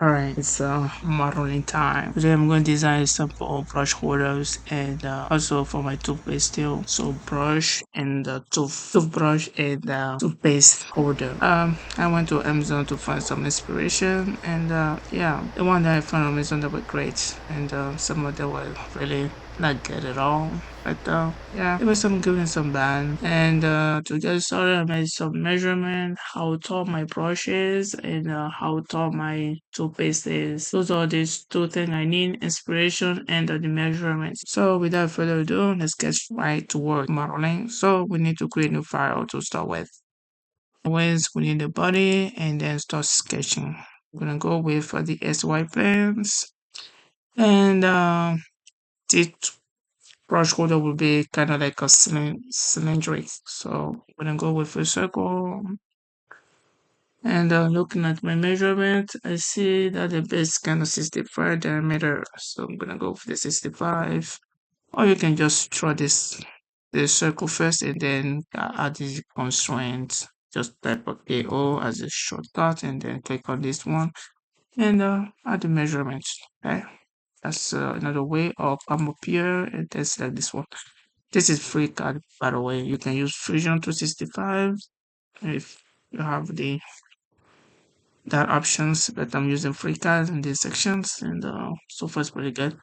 Alright, it's modeling time. Today I'm going to design simple brush holders and also for my toothpaste still. So brush and toothbrush and toothpaste holder. I went to Amazon to find some inspiration and yeah, the one that I found on Amazon that were great and some of them were really not good at all. But yeah, there was some good and some bad. And to get started, I made some measurement, how tall my brush is, and how tall my toothpaste is. Those are these two things I need: inspiration and the measurements. So without further ado, let's get right to work modeling. So we need to create a new file to start with. Always we need the body and then start sketching. I'm gonna go with the SY plans and the brush holder will be kind of like a cylindric. So I'm gonna go with a circle. And looking at my measurement, I see that the base kind of 65 diameter. So I'm gonna go for the 65. Or you can just draw the circle first and then add the constraints. Just type of AO as a shortcut and then click on this one and add the measurements. Okay, that's another way. Or come up here and then select this one. This is FreeCAD, by the way. You can use Fusion 265 if you have the that options, but I'm using FreeCAD in these sections, and so far it's pretty good.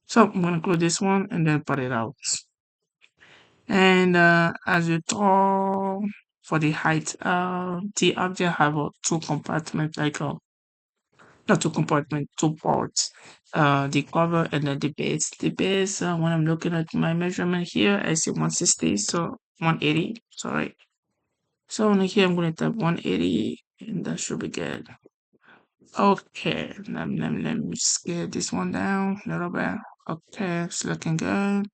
So I'm gonna close this one and then put it out. And as you saw for the height, the object have two compartments, like not two compartments, two parts. The cover and then the base. The base, when I'm looking at my measurement here, I see 160, so 180. Sorry. So on here, I'm going to type 180, and that should be good. Okay, let me scale this one down a little bit. Okay, it's looking good.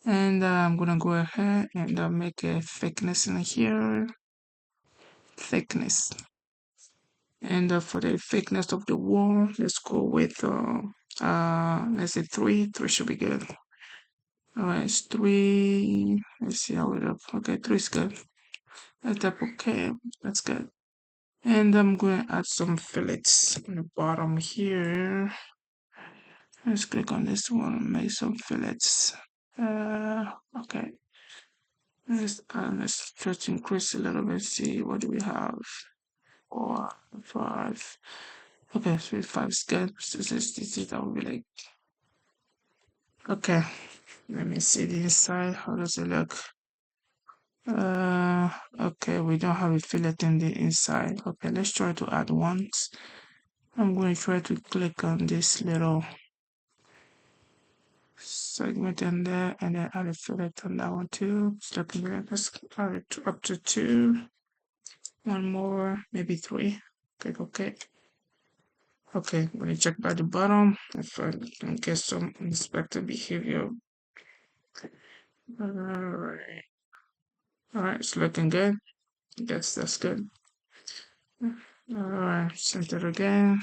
And I'm gonna go ahead and make a thickness in here. Thickness. And for the thickness of the wall, let's go with let's say 3. 3 should be good. Alright, it's 3. Let's see how it up. Okay, 3 is good. Let's tap okay. That's good. And I'm going to add some fillets on the bottom here. Let's click on this one, make some fillets. Okay. Let's just increase a little bit, see what do we have. 4, 5. Okay, 3, 5 is good. So that will be like. Okay, let me see the inside. How does it look? Okay, we don't have a fillet in the inside. Okay, let's try to add one. I'm going to try to click on this little segment in there and then add a fillet on that one too. It's looking good. Let's add it up to 2. One more, maybe 3. Click OK. Okay, I'm going to check by the bottom if I can get some unexpected behavior. Alright. Alright, it's looking good. I guess that's good. Alright, center again.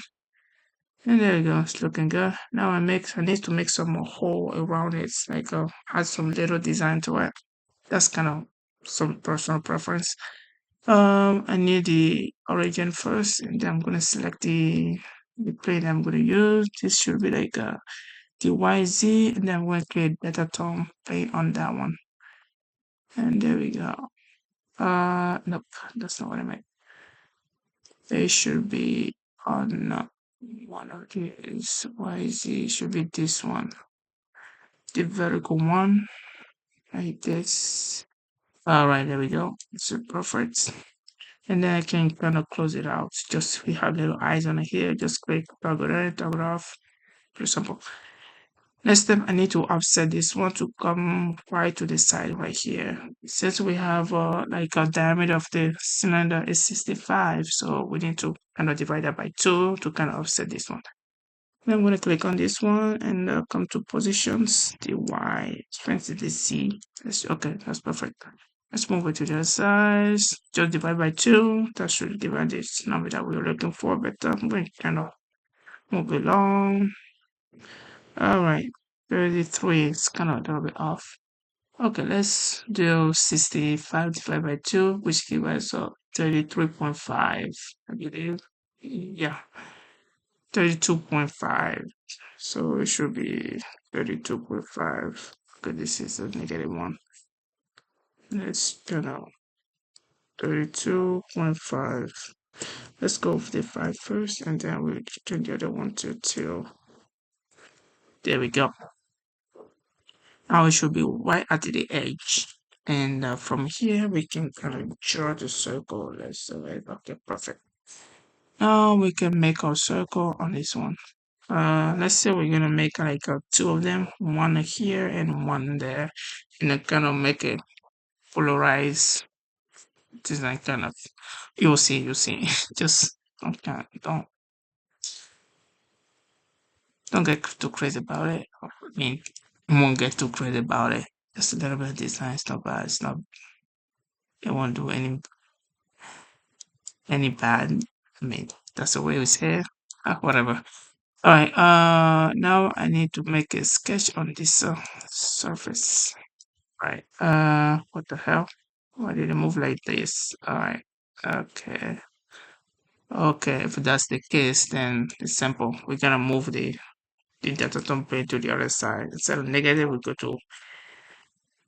And there you go, it's looking good. Now I need to make some more hole around it, like add some little design to it. That's kind of some personal preference. I need the origin first, and then I'm gonna select the plane I'm gonna use. This should be like the YZ, and then I'm gonna create better tone plane on that one. And there we go. Nope, that's not what I meant. They should be on one of these. YZ should be this one, the vertical one, like this. All right, there we go. It's perfect. And then I can kind of close it out. Just we have little eyes on here. Just click toggle it, toggle it off. Pretty simple. Next step, I need to offset this one to come right to the side right here. Since we have like a diameter of the cylinder is 65, so we need to kind of divide that by 2 to kind of offset this one. Then I'm going to click on this one and come to positions, the Y, strength to the Z. Okay, that's perfect. Let's move it to the other side. Just divide by 2. That should give us this number that we were looking for, but I'm going to kind of move it along. All right, 33 is kind of a little bit off. Okay, let's do 65 divided by 2, which gives us 33.5, I believe. Yeah. 32.5. So it should be 32.5. Okay, this is a negative one. Let's turn out 32.5. Let's go with the 5 first, and then we'll turn the other one to 2. There we go. Now it should be right at the edge. And from here, we can kind of draw the circle. Let's do it. Okay, perfect. Now we can make our circle on this one. Let's say we're gonna make like two of them, one here and one there, and then kind of make it polarized design kind of. You'll see. Just don't get too crazy about it. I mean, you won't get too crazy about it. Just a little bit of design. It's not bad. It's not. It won't do any bad. I mean, that's the way we say it. Whatever. All right. Now I need to make a sketch on this surface. Right. What the hell? Why did it move like this? All right. Okay. Okay. If that's the case, then it's simple. We're gonna move the data template to the other side. Instead of negative, we go to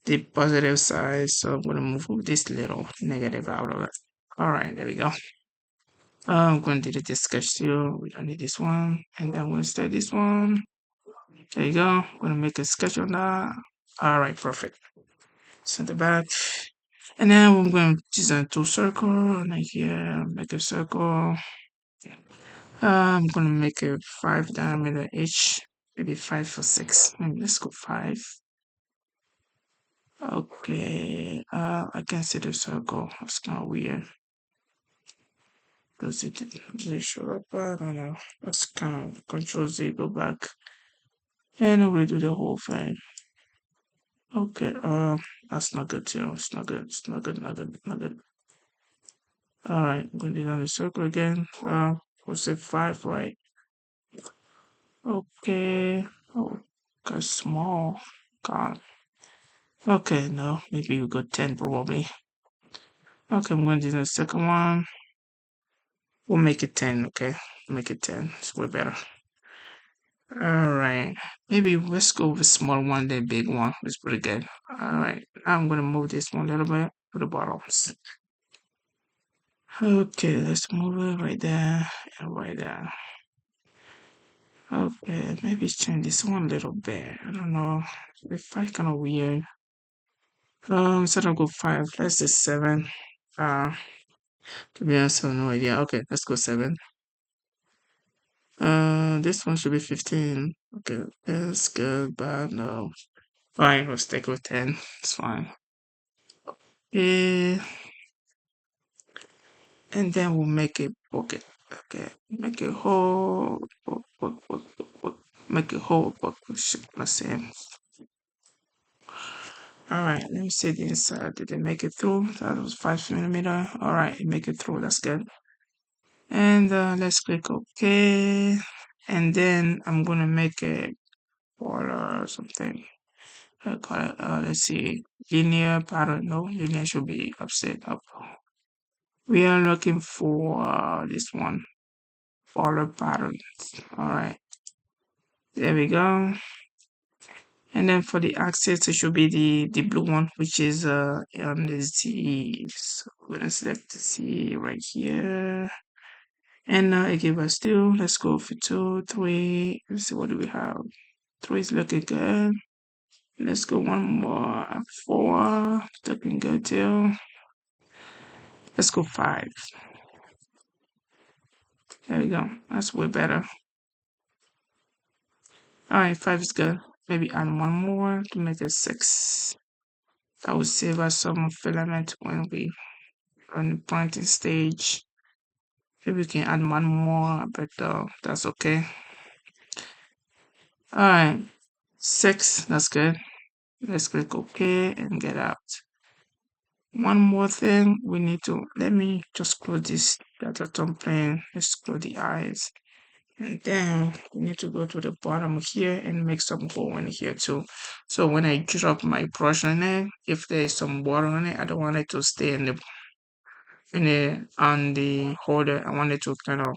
the positive side. So I'm gonna move this little negative out of it. All right. There we go. I'm going to delete this sketch too. We don't need this one. And then we'll start this one. There you go. I'm going to make a sketch on that. All right, perfect. Send it back. And then I'm going to design two circles. And then here, make a circle. I'm going to make a 5 diameter each. Maybe 5 or 6. Maybe let's go 5. Okay. I can see the circle. That's kind of weird. Does it really show up? I don't know. Let's kind of Control Z, go back. And we'll do the whole thing. Okay, that's not good too. It's not good. It's not good. Not good. Not good. All right, I'm going to do another circle again. We'll say 5, right? Okay. Oh, got small. God. Okay, no, maybe we got 10 probably. Okay, I'm going to do the second one. We'll make it 10. Okay, make it 10. It's way better. All right, maybe let's go with small one, then big one. It's pretty good. All right, now I'm gonna move this one a little bit to the bottoms. Okay, let's move it right there and right there. Okay, maybe change this one a little bit. I don't know. The 5 kind of weird. Instead of go 5, let's say 7. To be honest, I have no idea. Okay, let's go 7. This one should be 15. Okay, that's good, but no. Fine, we'll stick with 10. It's fine. Yeah, and then we'll make a pocket. Okay, make a whole, make a whole pocket shape the same. All right, let me see the inside. Did it make it through? That was 5 millimeter. All right, it make it through. That's good. And let's click OK. And then I'm gonna make a border or something. I call it. Let's see, linear pattern. No, linear should be upside up. We are looking for this one, border patterns. All right, there we go. And then for the axis, it should be the blue one, which is on the Z. So we're gonna select the Z right here. And now it gave us 2. Let's go for 2, 3. Let's see, what do we have? 3 is looking good. Let's go one more. 4, looking good too. Let's go 5. There we go. That's way better. All right, 5 is good. Maybe add one more to make it 6. That will save us some filament when we on the printing stage. Maybe we can add one more, but that's okay. All right, 6. That's good. Let's click OK and get out. One more thing we need to, let me just close this data template. Let's close the eyes. And then we need to go to the bottom here and make some hole in here too. So when I drop my brush on it, if there's some water on it, I don't want it to stay on the holder. I want it to kind of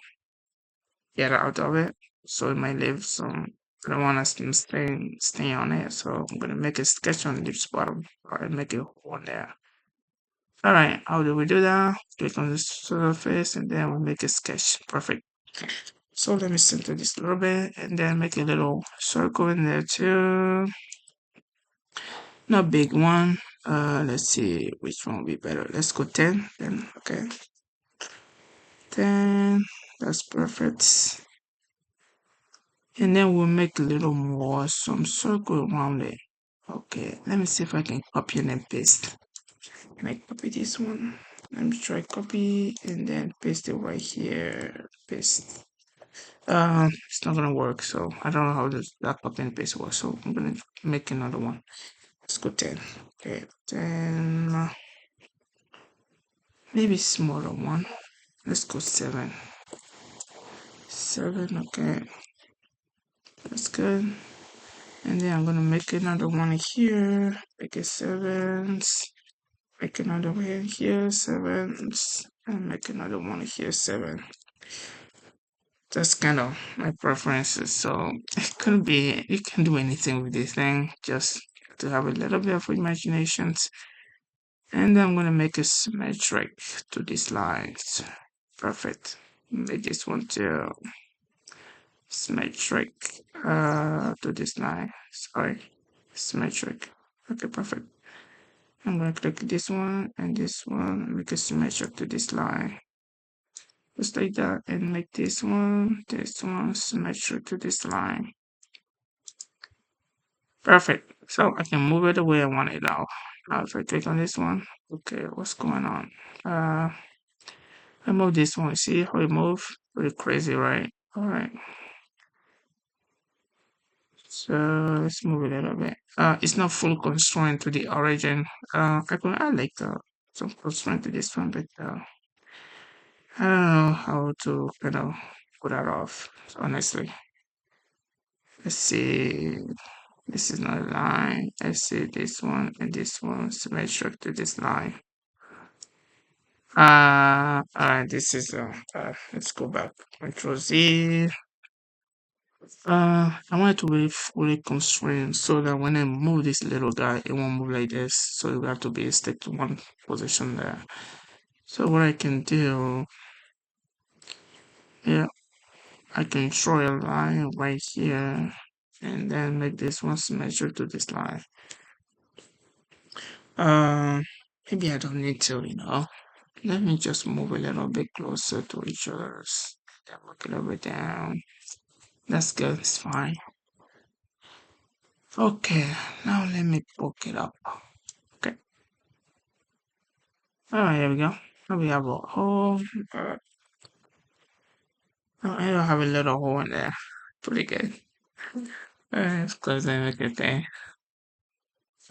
get out of it. So it might leave some, I don't want to stay on it. So I'm going to make a sketch on this bottom or make a hole there. All right, how do we do that? Click on the surface and then we'll make a sketch. Perfect. So let me center this a little bit and then make a little circle in there too. Not big one. Let's see which one will be better. Let's go 10 then. Okay. 10. That's perfect. And then we'll make a little more, some circle around it. Okay, let me see if I can copy and then paste. Can I copy this one? Let me try copy and then paste it right here. Paste. It's not gonna work, so I don't know how that copy and paste works. So I'm gonna make another one. Let's go 10. Okay, 10. Maybe smaller one. Let's go 7. 7. Okay, that's good. And then I'm gonna make another one here. Make it 7s. Make another one here, 7s, and make another one here, 7. That's kind of my preferences. So it could be, you can do anything with this thing, just to have a little bit of imaginations. And I'm gonna make a symmetric to these lines. Perfect. Make this one too. Symmetric to this line. Sorry. Symmetric. Okay, perfect. I'm going to click this one and this one, make a symmetric to this line. Just like that, and make this one symmetric to this line. Perfect. So I can move it the way I want it now. Now if I click on this one, okay, what's going on? I move this one. See how it move? Pretty crazy, right? All right. So let's move it a little bit. It's not full constraint to the origin. I could add like some constraint to this one, but I don't know how to put that off, honestly. Let's see. This is not a line. Let's see this one and this one symmetric to this line. Alright, this is let's go back. Control Z. I want it to be fully constrained so that when I move this little guy, it won't move like this. So it will have to be stick to one position there. So what I can do, yeah, I can draw a line right here and then make this one symmetric to this line. Uh, Maybe I don't need to. Let me just move a little bit closer to each other. Then work a little bit down. That's good, it's fine. Okay, now let me poke it up. Okay. Alright, here we go. Now we have a hole. I don't have a little hole in there. Pretty good. Let's close and make it there.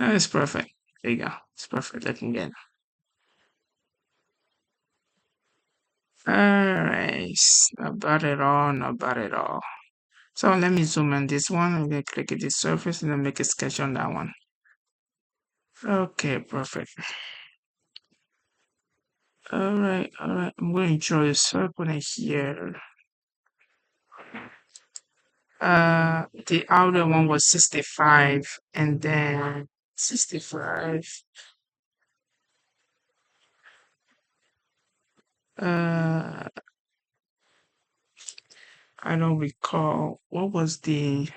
It's perfect. There you go. It's perfect looking good. Alright, not bad at all, not bad at all. So let me zoom in this one. I'm gonna click at this surface and then make a sketch on that one. Okay, perfect. Alright, alright. I'm going to draw a circle in here. The outer one was 65 and then 65. Uh, I don't recall what was the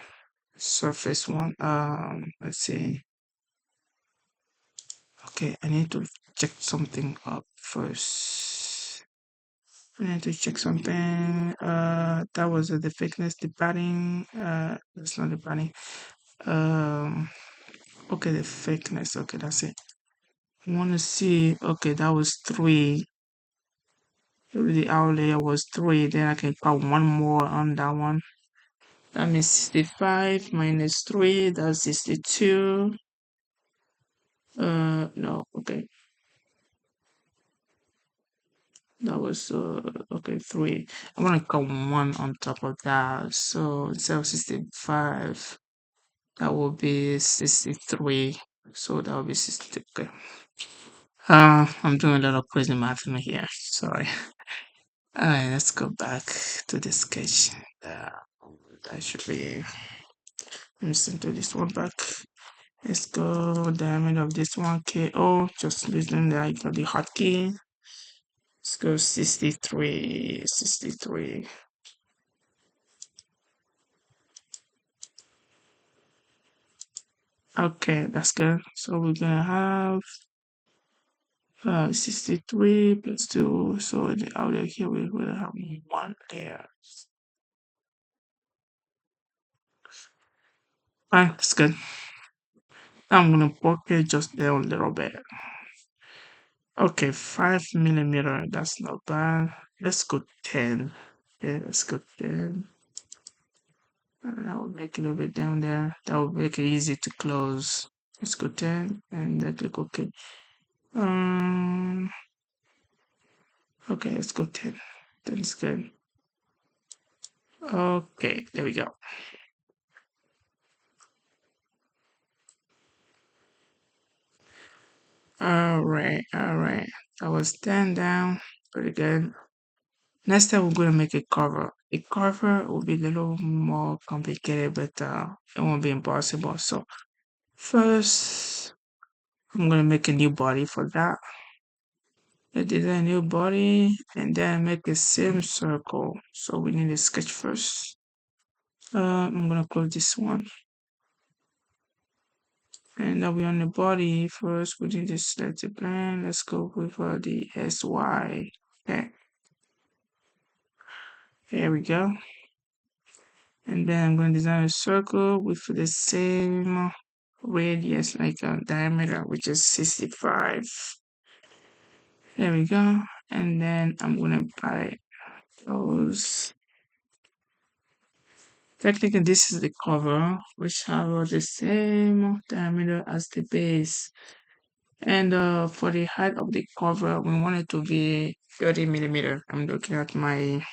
surface one. Let's see. Okay, I need to check something up first. I need to check something. That was the thickness, the padding. That's not the padding. Okay, the thickness. Okay, that's it. I want to see. Okay, that was 3. The outer layer was 3. Then I can put one more on that one. That means 65 minus 3. That's 62. No. Okay. That was okay 3. I want to cut 1 on top of that. So instead of 65, that will be 63. So that will be 60. Okay. I'm doing a lot of crazy math in here. Sorry. All right, let's go back to the sketch. Uh, that should be. Let me send to this one back. Let's go diameter of this one KO. Just using the hotkey. Let's go 63, 63. Okay, that's good. So we're gonna have 63 plus 2. So the outer here we will have one there. Fine, that's good. I'm gonna poke it just there a little bit. Okay, 5 millimeter. That's not bad. Let's go 10. Yeah, let's go 10. That will make it a little bit down there. That will make it easy to close. Let's go 10 and then click OK. Um, okay, let's go 10. 10 is good. Okay, there we go. All right, all right. That was 10 down. Pretty good. Next time we're gonna make a cover. A cover will be a little more complicated, but it won't be impossible. So first, I'm gonna make a new body for that. I design a new body and then make a same circle. So we need a sketch first. I'm gonna close this one. And now we're on the body. First, we need to select the plane. Let's go with the SY. Okay, here we go. And then I'm going to design a circle with the same radius, like a diameter, which is 65. There we go. And then I'm going to apply those. Technically, this is the cover, which have the same diameter as the base. And for the height of the cover, we want it to be 30 millimeter. I'm looking at my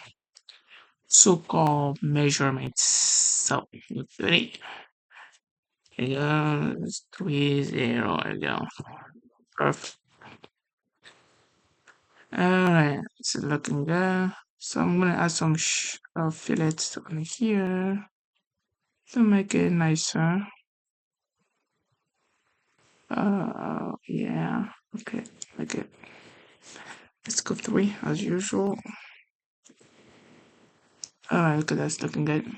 so-called measurements. So 30. There you go. 30. There you go. Perfect. Alright, it's looking good. So I'm gonna add some fillets on here to make it nicer. Yeah. Okay. Okay. Let's go 3 as usual. Alright, okay, that's looking good.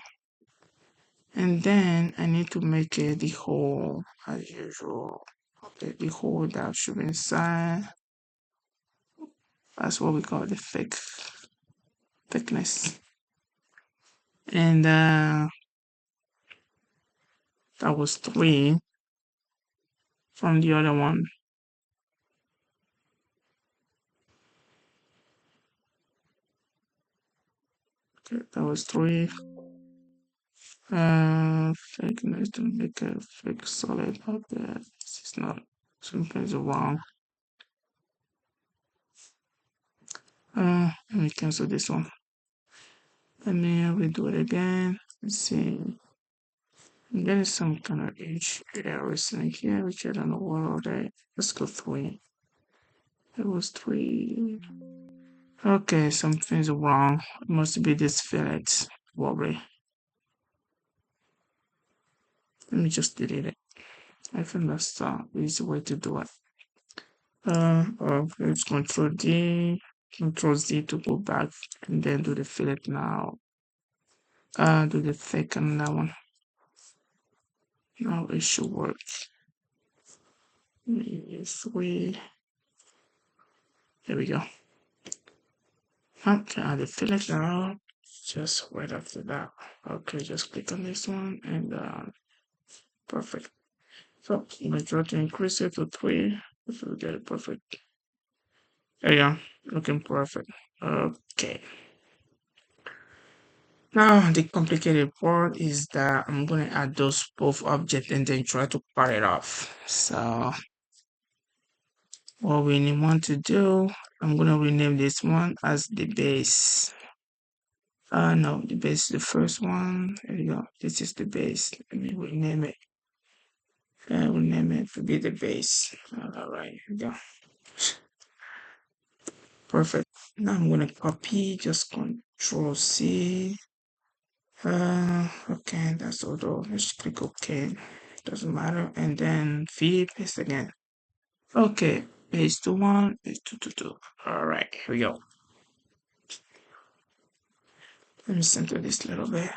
And then I need to make it the hole as usual. Okay, the hole that should be inside. That's what we call the thickness. And that was 3 from the other one. Okay, that was 3. Thickness to make a thick solid out there. This is not something's wrong. Let me cancel this one. Let me redo it again. Let's see. I'm getting some kind of edge errors in here, which I don't know what are they. Let's go 3. It was 3. Okay, something's wrong. It must be this fillet. Probably. Let me just delete it. I think that's the easy way to do it. Let's Control Z to go back and then do the fillet now. Do the thick on that one. Now it should work. Yes, there we go. Okay, the fillet now. Just right after that. Okay, just click on this one and perfect. So I'm gonna try to increase it to 3 if we get it perfect. There you go, looking perfect. Okay. Now the complicated part is that I'm gonna add those both objects and then try to part it off. So what we want to do, I'm gonna rename this one as the base. No, the base is the first one. There you go. This is the base. Let me rename it. Rename it to be the base. All right, here we go. Perfect. Now I'm gonna copy, just Control C. Okay, that's all. Let's click OK. Doesn't matter. And then V, paste again. Okay, paste to one, paste two. All right, here we go. Let me center this a little bit.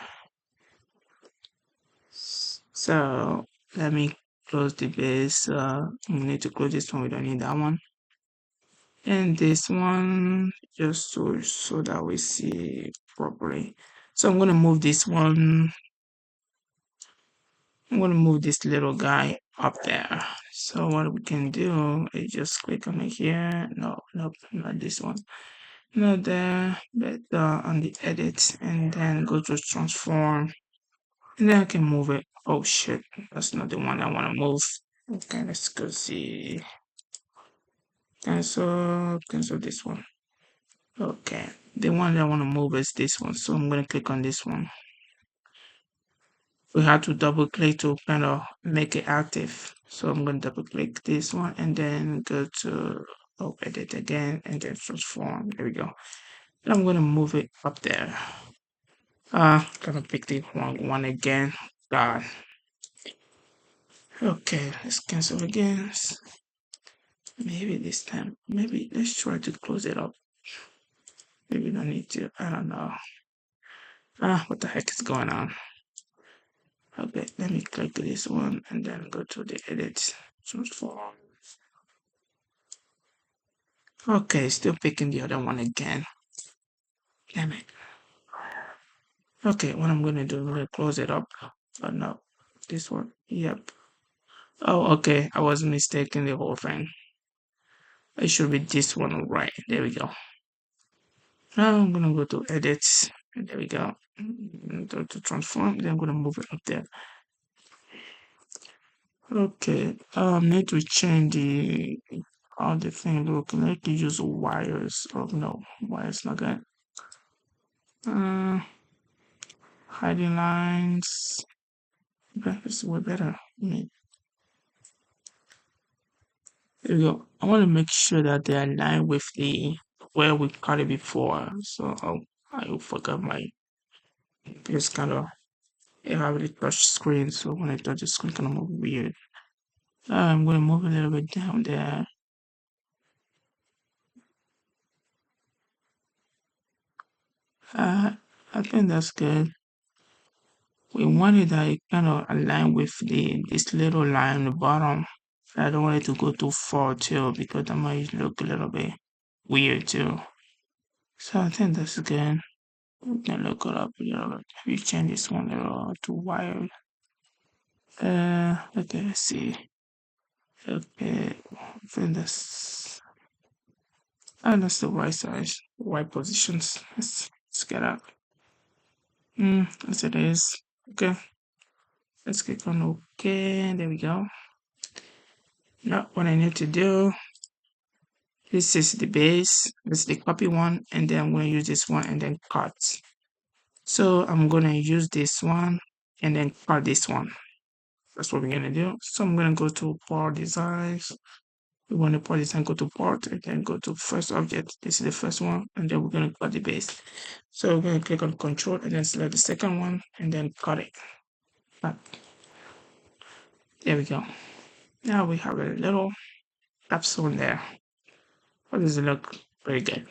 So let me close the base. We need to close this one. We don't need that one. And this one, just so that we see properly. So I'm gonna move this one. I'm gonna move this little guy up there. So what we can do is just click on it here. No, nope, not this one. Not there, but on the edit, and then go to transform. And then I can move it. Oh shit, that's not the one I want to move. Okay, let's go see. Cancel this one. Okay, the one that I want to move is this one. So I'm gonna click on this one. We have to double click to kind of make it active. So I'm gonna double click this one and then go to edit again and then transform. There we go. And I'm gonna move it up there. Gonna pick the wrong one again. God. Okay, let's cancel again. Maybe this time. Maybe let's try to close it up. Maybe we don't need to. I don't know. What the heck is going on? Okay, let me click this one and then go to the edit transform. Okay, still picking the other one again. Damn it. Okay, what I'm gonna do, I'm gonna close it up. Oh no, this one. Yep. Oh, okay. I was mistaken the whole thing. It should be this one, right? There we go. Now I'm gonna go to edit. There we go. Go to transform. Then I'm gonna move it up there. Okay. Need to change the how the thing look. Need to use wires. Oh no, wires not good. Uh, hiding lines. Okay, this is way better. There we go. I want to make sure that they align with the where we cut it before. So I forgot my it's kind of I have a touch screen. So when I touch the screen, kind of move weird. I'm going to move a little bit down there. I think that's good. We wanted that it kind of align with this little line on the bottom. I don't want it to go too far too because that might look a little bit weird too. So I think that's good. We can look it up a little bit. We change this one a little to wired. Okay, let's see. Okay, I think that's the right size, right positions. Let's get up. As it is. Okay, let's click on OK. There we go. Now, what I need to do, this is the base, this is the copy one, and then I'm going to use this one and then cut. So I'm going to use this one and then cut this one. That's what we're going to do. So I'm going to go to Power Designs. We want to part design, go to part, and then go to first object. This is the first one, and then we're going to cut the base. So we're going to click on Control and then select the second one and then cut it. There we go. Now we have a little capsule there. How does it look? Very good.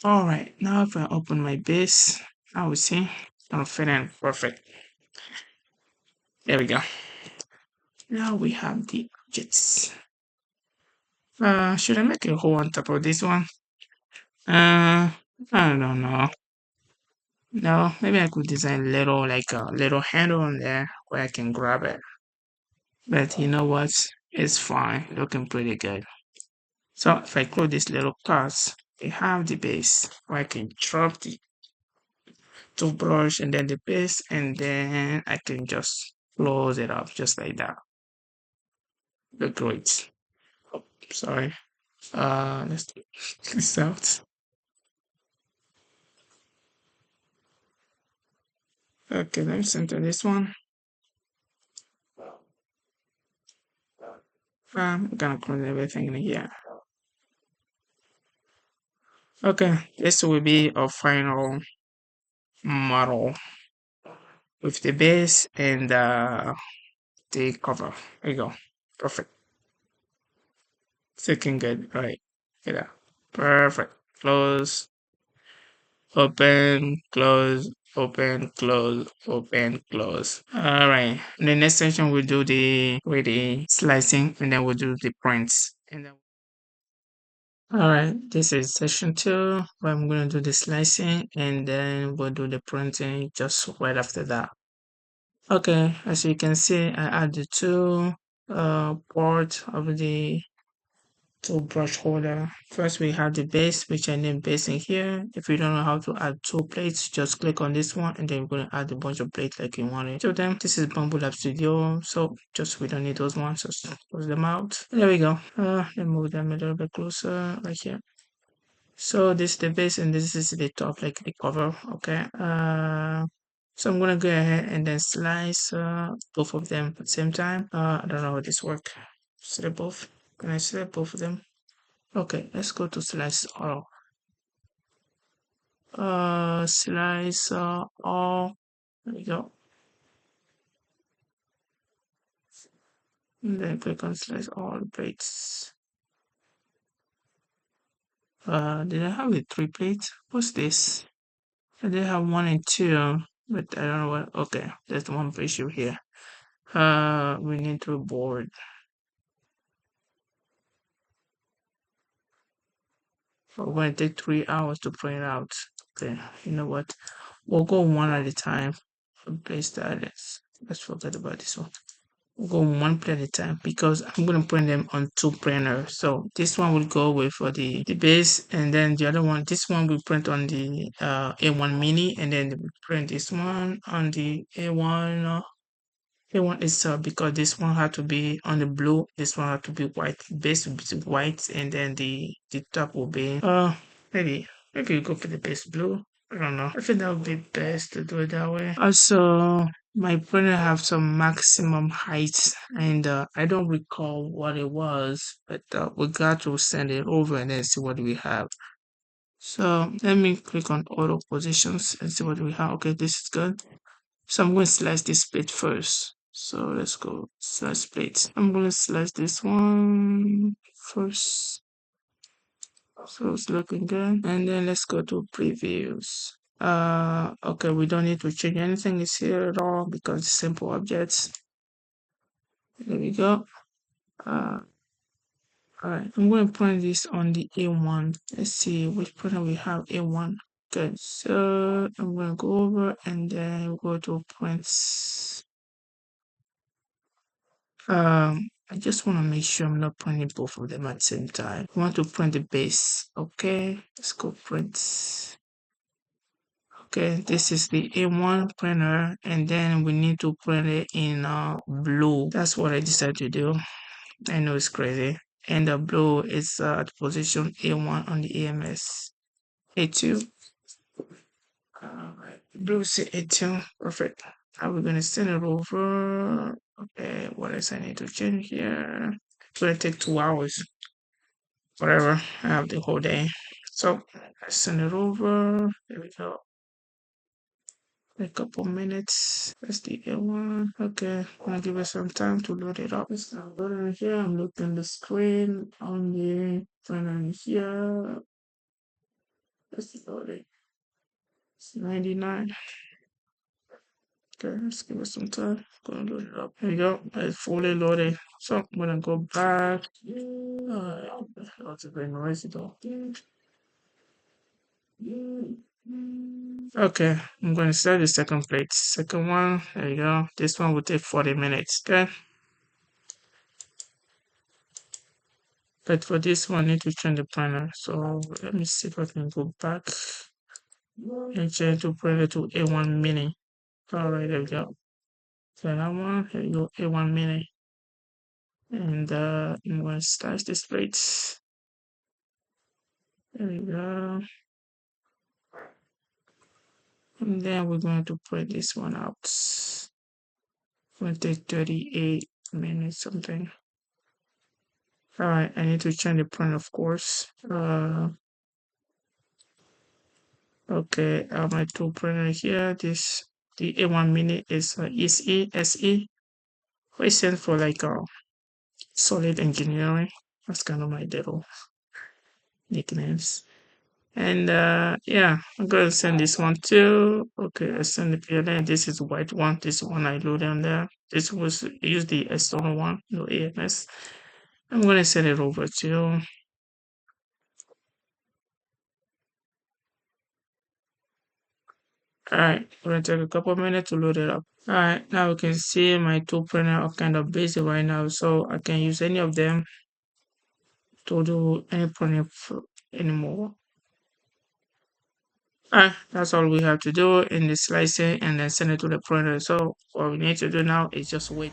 All right, now if I open my base, I will see it's gonna fit in perfect. There we go. Now we have the objects. Should I make a hole on top of this one? I don't know. No, maybe I could design a little handle on there where I can grab it. But you know what? It's fine, looking pretty good. So if I close this little class, I have the base where I can drop the toothbrush and then the base, and then I can just close it up just like that. Look great. Oh, sorry. Let's do this out. Okay, let me center this one. I'm gonna close everything in here. Okay, this will be our final model with the base and the cover. There you go. Perfect. It's looking good. All right. Yeah. Perfect. Close, open, close, open, close, open, close. All right. In the next section, we'll do the slicing, and then we'll do the prints. And then all right, this is section 2 where I'm going to do the slicing and then we'll do the printing just right after that. Okay, as you can see, I add the two ports of the toothbrush holder. First, we have the base, which I named base in here. If you don't know how to add two plates, just click on this one and then we're going to add a bunch of plates like you wanted. So then, this is Bamboo Lab Studio, so just we don't need those ones, just close them out. There we go. Let me move them a little bit closer right here. So this is the base and this is the top, like the cover. Okay. So I'm gonna go ahead and then slice both of them at the same time. I don't know how this work. Select both. Can I select both of them? Okay, let's go to slice all. Slice all. There we go. And then click on slice all plates. Did I have it 3 plates? What's this? I did have 1 and 2, but I don't know what. Okay, there's one issue here. We need to board. We're going to take 3 hours to print out. Okay, you know what? We'll go one at a time. Place that. Let's forget about this one. We'll go one plate at a time because I'm going to print them on 2 printers. So this one will go with for the base, and then the other one, this one will print on the A1 mini, and then we print this one on the A1. A1 is because this one had to be on the blue, this one had to be white. Base will be white, and then the top will be maybe you go for the base blue. I don't know. I think that would be best to do it that way. Also, my printer have some maximum height, and I don't recall what it was, but we got to send it over and then see what we have. So let me click on auto positions and see what we have. Okay, this is good. So I'm going to slice this plate first. So let's go slice plate. I'm going to slice this one first. So it's looking good. And then let's go to previews. Okay, we don't need to change anything. It's here at all because it's simple objects. There we go. All right, I'm going to print this on the A1. Let's see which printer we have. A1. Good. So I'm going to go over and then go to prints. I just want to make sure I'm not printing both of them at the same time. I want to print the base. Okay, let's go print. Okay, this is the A1 printer, and then we need to print it in blue. That's what I decided to do. I know it's crazy. And the blue is at position A1 on the AMS. A2. Alright, blue is A2. Perfect. Now we're gonna send it over. Okay, what else I need to change here? It's gonna take 2 hours. Whatever, I have the whole day. So I send it over. There we go. A couple minutes. That's the A1. Okay, I'm gonna give it some time to load it up. It's not loading here. I'm looking the screen on the printer here. Let's load it. It's 99. Okay, let's give it some time. Gonna load it up. There you go. It's fully loaded. So I'm gonna go back. That's a very noisy though. Okay, I'm going to start the second plate. Second one, there you go. This one will take 40 minutes. Okay. But for this one, I need to change the printer. So let me see if I can go back and change the printer to A1 mini. All right, there we go. So that one, here you go, A1 mini. And I'm going to start this plate. There we go. And then we're going to print this one out. It's going to take 38 minutes something. All right, I need to change the print, of course. Okay, my tool printer here. This the A1 Mini is SE. It stands for like solid engineering. That's kind of my little nicknames. And yeah, I'm gonna send this one too. Okay, I send the PLN. This is the white one. This one I load on there. This was use the external one, no AMS. I'm gonna send it over to you. All right, gonna take a couple of minutes to load it up. All right, now we can see my two printer are kind of busy right now, so I can use any of them to do any printing anymore. That's all we have to do in the slicing and then send it to the printer. So what we need to do now is just wait.